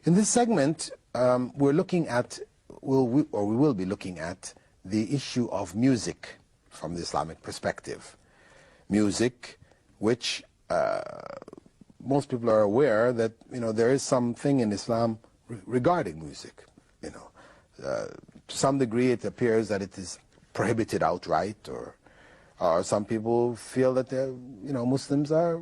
In this segment, we will be looking at the issue of music from the Islamic perspective. Music, which most people are aware that there is something in Islam regarding music. To some degree, it appears that it is prohibited outright, or some people feel that Muslims are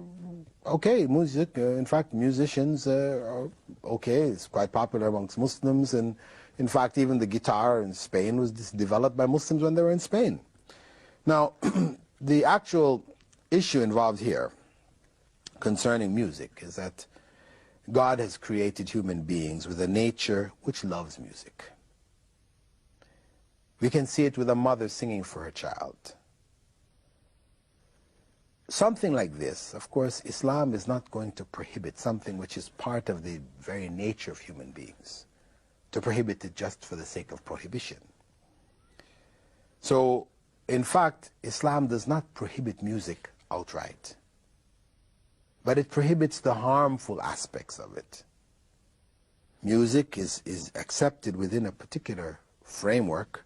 okay. Music, in fact, musicians are okay. It's quite popular amongst Muslims, and in fact, even the guitar in Spain was developed by Muslims when they were in Spain. Now, the actual issue involved here concerning music is that God has created human beings with a nature which loves music. We can see it with a mother singing for her child. Something like this, of course, Islam is not going to prohibit something which is part of the very nature of human beings, to prohibit it just for the sake of prohibition. So, in fact, Islam does not prohibit music outright, but it prohibits the harmful aspects of it. Music is accepted within a particular framework,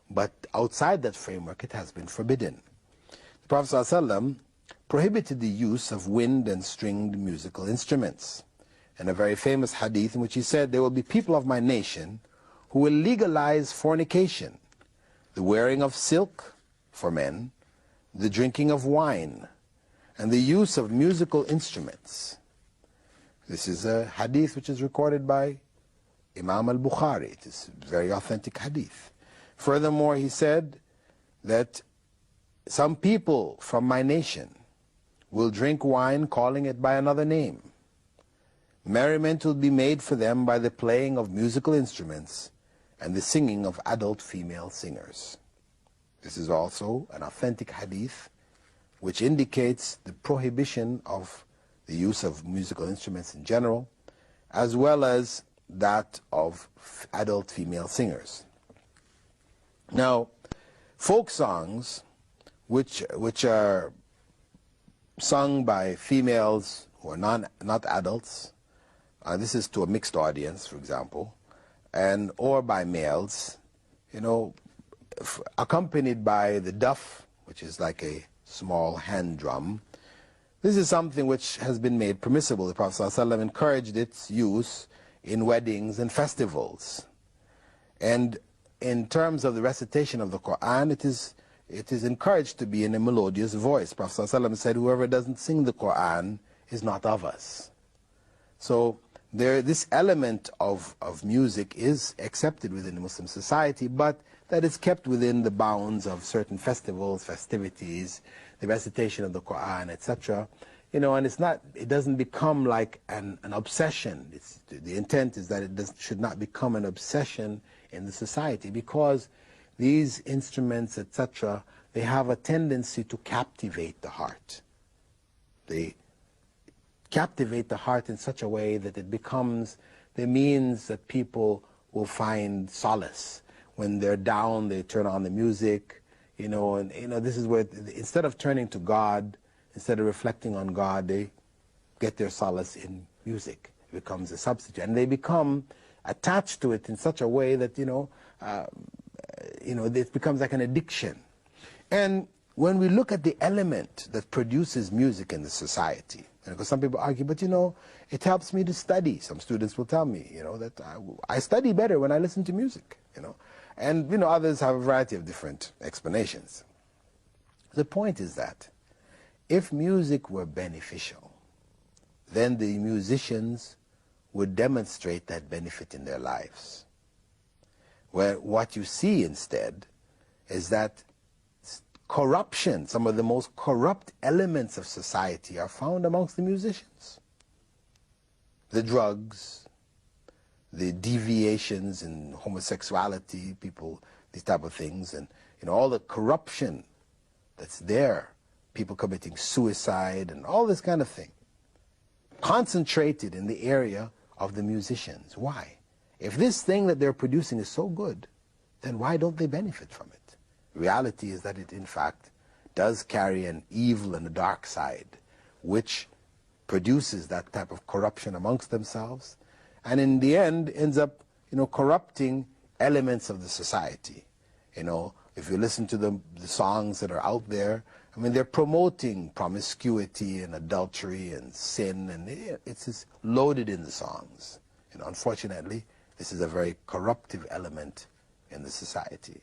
but outside that framework it has been forbidden. The Prophet ﷺ prohibited the use of wind and stringed musical instruments. In a very famous hadith in which he said, "There will be people of my nation who will legalize fornication, the wearing of silk for men, the drinking of wine, and the use of musical instruments." This is a hadith which is recorded by Imam al-Bukhari. It is a very authentic hadith. Furthermore, he said that some people from my nation will drink wine calling it by another name. Merriment will be made for them by the playing of musical instruments and the singing of adult female singers. This is also an authentic hadith which indicates the prohibition of the use of musical instruments in general, as well as that of adult female singers. Now, folk songs, which are sung by females who are not adults, this is to a mixed audience, for example, or by males, accompanied by the duff, which is like a small hand drum. This is something which has been made permissible. The Prophet ﷺ encouraged its use in weddings and festivals. And in terms of the recitation of the Quran, it is encouraged to be in a melodious voice. Prophet ﷺ said, "Whoever doesn't sing the Quran is not of us." So this element of music is accepted within the Muslim society, but that is kept within the bounds of certain festivals, festivities, the recitation of the Quran, etc. And it doesn't become like an obsession. The intent is that it should not become an obsession in the society, because these instruments, etc., they have a tendency to captivate the heart. They captivate the heart in such a way that it becomes the means that people will find solace. When they're down, they turn on the music, this is where, instead of turning to God, instead of reflecting on God, they get their solace in music. It becomes a substitute, and they become attached to it in such a way that it becomes like an addiction. And when we look at the element that produces music in the society, because some people argue, but it helps me to study. Some students will tell me, that I study better when I listen to music, and others have a variety of different explanations. The point is that if music were beneficial, then the musicians would demonstrate that benefit in their lives. Where what you see instead is that corruption, some of the most corrupt elements of society are found amongst the musicians. The drugs, the deviations in homosexuality, these type of things, and all the corruption that's there, people committing suicide and all this kind of thing, concentrated in the area of the musicians. Why? If this thing that they're producing is so good, then why don't they benefit from it? Reality is that it, in fact, does carry an evil and a dark side, which produces that type of corruption amongst themselves, and in the end ends up, corrupting elements of the society. If you listen to the songs that are out there, I mean, they're promoting promiscuity and adultery and sin, and it's just loaded in the songs. Unfortunately, this is a very corruptive element in the society.